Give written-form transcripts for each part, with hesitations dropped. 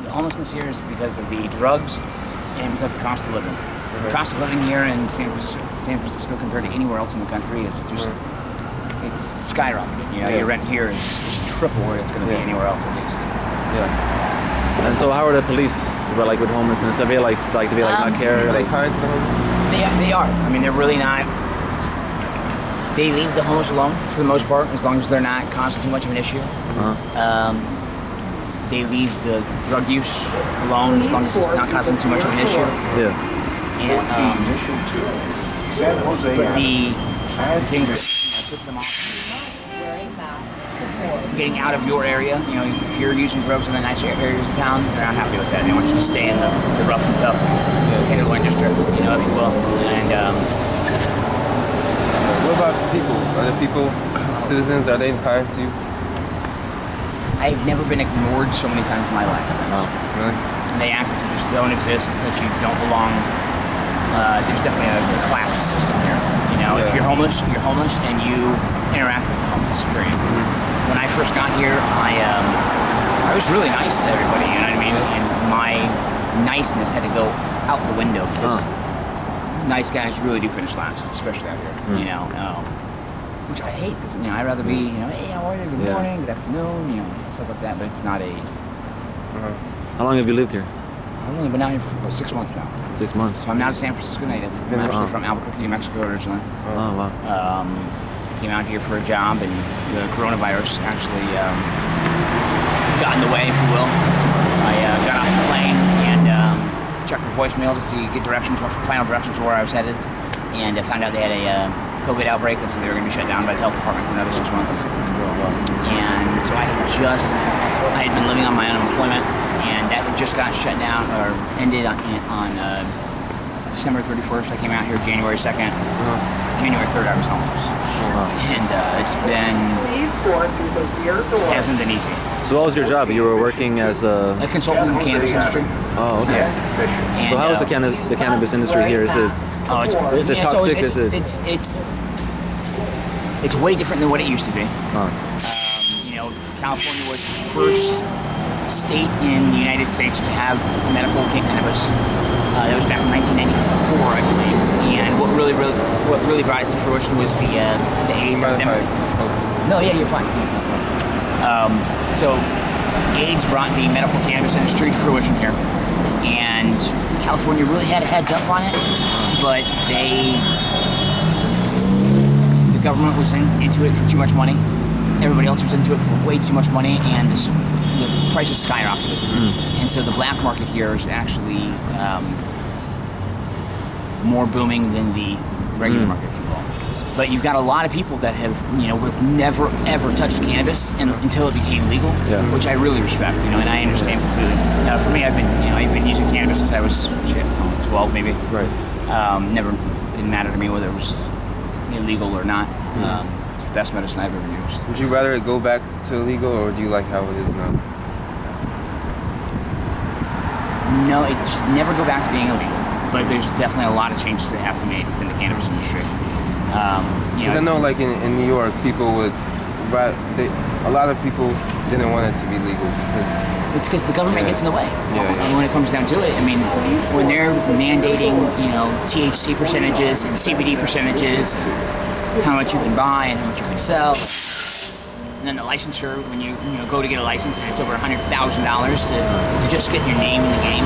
the homelessness here is because of the drugs and because of the cost of living. The cost of living here in San Francisco compared to anywhere else in the country is just, it's skyrocketed. You know, your rent here is triple what it's going to be anywhere else at least. Yeah. And so how are the police like with homelessness? Do they like not care? Are they kind to the homeless? They are. I mean, they're really not. They leave the homeless alone for the most part, as long as they're not causing too much of an issue. They leave the drug use alone as long as it's not causing too much of an issue. Yeah. And, but the things that piss them off, getting out of your area, you know, if you're using drugs in the nicer areas of town, they're not happy with that. They want you to stay in the rough and tough Tenderloin district, you know, if you will. And what about the people? Are the people, citizens, are they kind to you? I've never been ignored so many times in my life. Oh, really? And they act like you just don't exist, that you don't belong. There's definitely a class system here. You know, if you're homeless, and you interact with the homeless, period. When I first got here, I was really nice to everybody, you know what I mean? And my niceness had to go out the window because nice guys really do finish last, especially out here, you know. Which I hate because, you know, I'd rather be, you know, hey, how are you? Good morning, good afternoon, you know, stuff like that. But it's not a. How long have you lived here? I've only been out here for about 6 months now. 6 months. So I'm not a San Francisco native. I'm actually from Albuquerque, New Mexico originally. Oh, wow. Came out here for a job, and the coronavirus actually got in the way, if you will. I got off the plane and checked my voicemail to get directions, final directions of where I was headed, and I found out they had a COVID outbreak, and so they were going to be shut down by the health department for another 6 months. And so I had been living on my unemployment, and that had just got shut down or ended on December 31st. I came out here January 2nd. January 3rd, I was homeless. And it's hasn't been easy. So what was your job? You were working as a consultant in the cannabis industry. Oh, okay. And, so how is the cannabis industry here? Is it is it toxic? It's way different than what it used to be. You know, California was the first state in the United States to have medical cannabis. That was back in 1994, I believe. And what really brought it to fruition was the AIDS epidemic. No, yeah, you're fine. So AIDS brought the medical cannabis industry to fruition here, and California really had a heads up on it, but the government was into it for too much money. Everybody else was into it for way too much money, and the prices skyrocketed. And so the black market here is actually more booming than the regular market, if you will. But you've got a lot of people that have, you know, would have never ever touched cannabis until it became legal, which I really respect, you know, and I understand completely. For me, I've been using cannabis since I was 12 maybe. Right. Never didn't matter to me whether it was illegal or not. It's the best medicine I've ever used. Would you rather it go back to legal, or do you like how it is now? No, it should never go back to being illegal. But there's definitely a lot of changes that have to be made within the cannabis industry. Because I know, like in New York, people a lot of people didn't want it to be legal because it's because the government gets in the way. And when it comes down to it, I mean, when they're mandating, you know, THC percentages and CBD percentages, and how much you can buy and how much you can sell, and then the licensure when you go to get a license and it's over $100,000 to just get your name in the game.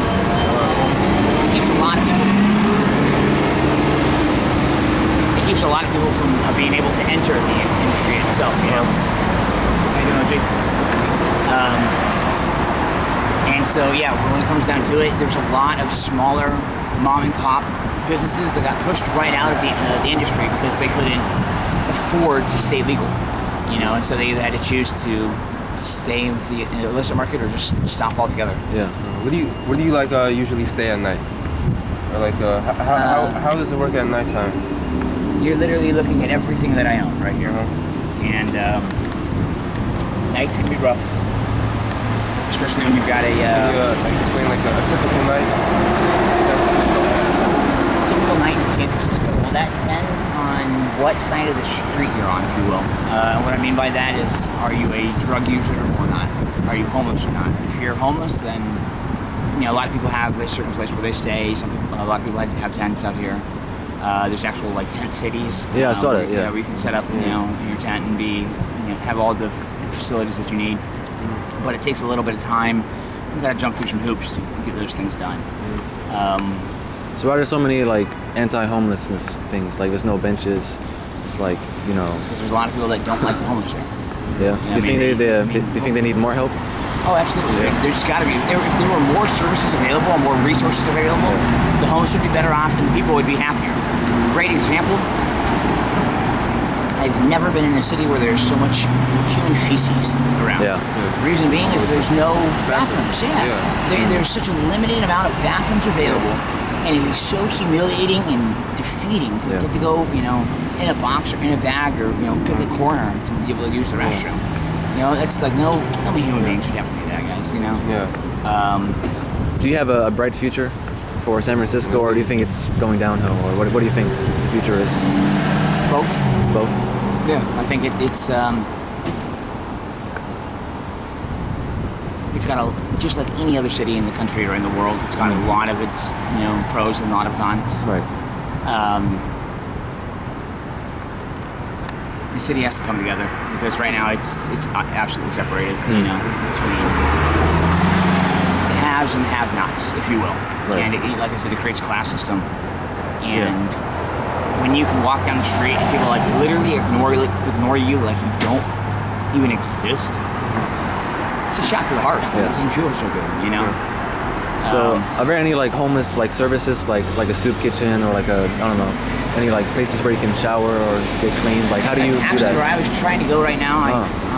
It keeps a lot of people from being able to enter the industry itself, you know. How you doing, Jake? And so, yeah, when it comes down to it, there's a lot of smaller mom and pop businesses that got pushed right out of the industry because they couldn't afford to stay legal, you know, and so they either had to choose to stay in the illicit market or just stop altogether. Yeah. Where do you like usually stay at night? Or like how does it work at nighttime? You're literally looking at everything that I own right here, and nights can be rough, especially when you've got a. Explain like a typical night. Typical night in San Francisco. Well, that depends on what side of the street you're on, if you will. What I mean by that is, are you a drug user or not? Are you homeless or not? If you're homeless, then a lot of people have a certain place where they stay. A lot of people have tents out here. There's actual like tent cities. Yeah, I saw that. Yeah, where you can set up, your tent and have all the facilities that you need. But it takes a little bit of time. You got to jump through some hoops to get those things done. So why are there so many like anti-homelessness things? Like there's no benches. It's like because there's a lot of people that don't like the homeless here. Yeah. Do you think they need more help? Oh, absolutely. Yeah. There's got to be. If there were more services available, more resources available, the homeless would be better off and the people would be happier. Great example. I've never been in a city where there's so much human feces around. Yeah. The reason being is there's no bathrooms. There's such a limited amount of bathrooms available, and it is so humiliating and defeating to get to go, in a box or in a bag or pick a corner to be able to use the restroom. It's like no human being should have to do that, guys. Yeah. Do you have a bright future for San Francisco, or do you think it's going downhill, or what do you think the future is? Both. Both. Yeah, I think it's got just like any other city in the country or in the world, it's got a lot of its pros and a lot of cons. Right. The city has to come together because right now it's absolutely separated, between the haves and the have-nots, if you will. Right. And like I said, it creates a class system. And when you can walk down the street and people like literally ignore you like you don't even exist, it's a shot to the heart. It doesn't feel so good, So are there any like homeless like services like a soup kitchen or like any like places where you can shower or get cleaned? Like how do you do actually that? Where I was trying to go right now.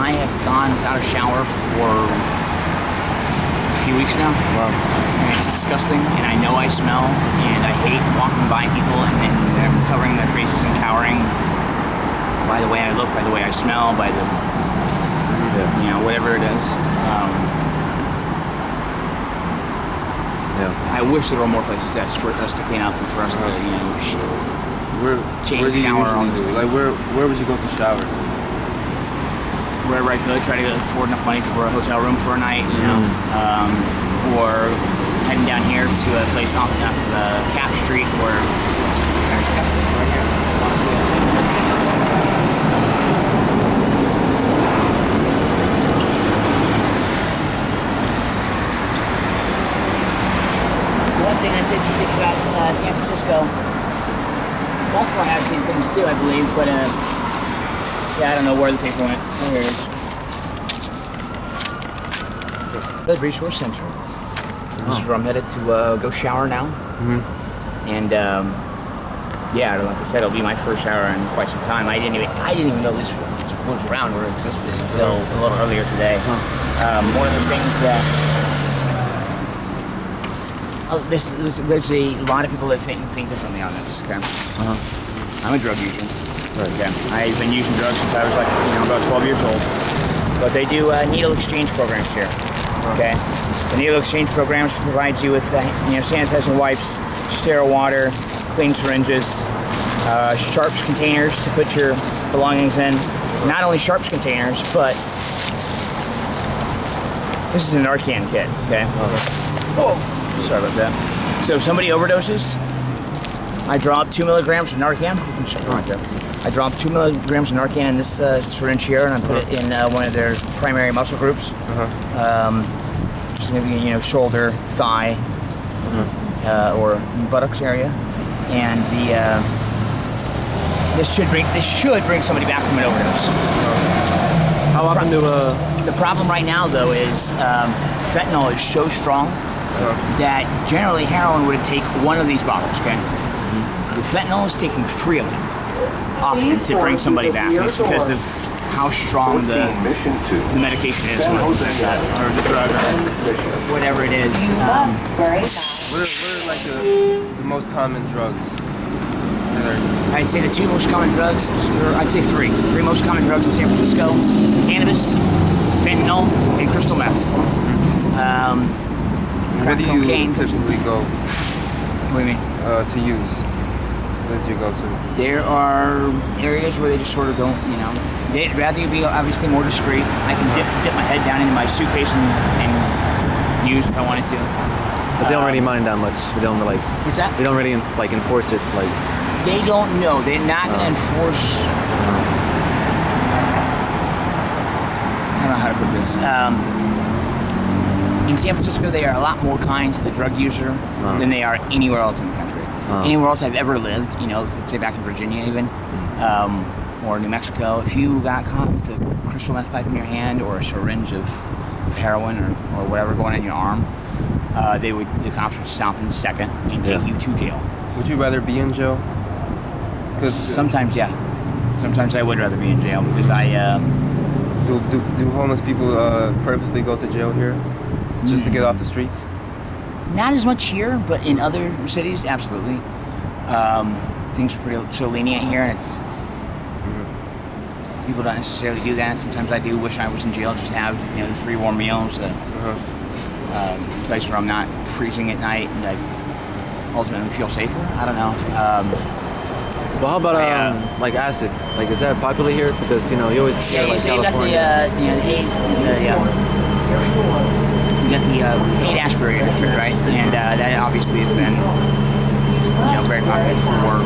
I have gone without a shower for a few weeks now. Wow. And it's disgusting, and I know I smell, and I hate walking by people and then they're covering their faces and cowering by the way I look, by the way I smell, by the whatever it is. I wish there were more places for us to clean up and for us to change, where do you shower, all those usually things. Like where would you go to shower? Wherever I could, try to afford enough money for a hotel room for a night, or heading down here to a place off Cap Street where there's Cap Street right here. One thing that's interesting about San Francisco, Baltimore has these things too, I believe, but I don't know where the paper went. Oh, here it is. The Resource Center. This is where I'm headed to go shower now. And like I said, it'll be my first shower in quite some time. I didn't even know this was around or existed until a little earlier today. One of the things that there's a lot of people that think differently on this. Okay, I'm a drug user. Right. Okay, I've been using drugs since I was about 12 years old. But they do needle exchange programs here. Okay, the needle exchange programs provides you with sanitizing wipes, sterile water, clean syringes, sharps containers to put your belongings in. Not only sharps containers, but this is a Narcan kit. Okay. Whoa. Sorry about that. So if somebody overdoses, I draw up 2 milligrams of Narcan. I drop 2 milligrams of Narcan in this syringe here, and I put it in one of their primary muscle groups. Just maybe shoulder, thigh, or buttocks area, and this should bring somebody back from an overdose. How often do The problem right now, though, is fentanyl is so strong that generally heroin would take one of these bottles. Okay, the fentanyl is taking 3 of them often to bring somebody back. It's because of how strong the medication is, or the drug, or whatever it is. What are like the most common drugs? I'd say the 2 most common drugs, I'd say 3. 3 most common drugs in San Francisco: cannabis, fentanyl, and crystal meth. Where do you typically go? What do you mean? To use? Where do you go to? There are areas where they just sort of don't, they'd rather you be obviously more discreet. I can dip my head down into my suitcase and use if I wanted to. But they don't really mind that much. They don't like. What's that? They don't really like enforce it. Like They don't know. They're not going to enforce. I don't know how to put this. In San Francisco, they are a lot more kind to the drug user than they are anywhere else in the country. Anywhere else I've ever lived, you know, let's say back in Virginia even, or New Mexico, if you got caught with a crystal meth pipe in your hand or a syringe of heroin or whatever going in your arm, the cops would stop in a second and take you to jail. Would you rather be in jail? Because Sometimes, yeah. Sometimes I would rather be in jail because do homeless people purposely go to jail here just to get off the streets? not as much here, but in other cities, absolutely. Things are pretty so lenient here, and it's people don't necessarily do that. Sometimes I do wish I was in jail, just to have the 3 warm meals, place where I'm not freezing at night, and I ultimately feel safer. I don't know. well, how about like acid? Like, is that popular here? Because you always hear like so you got California. the haze, you got the Haight-Ashbury district, right? And that obviously has been very popular for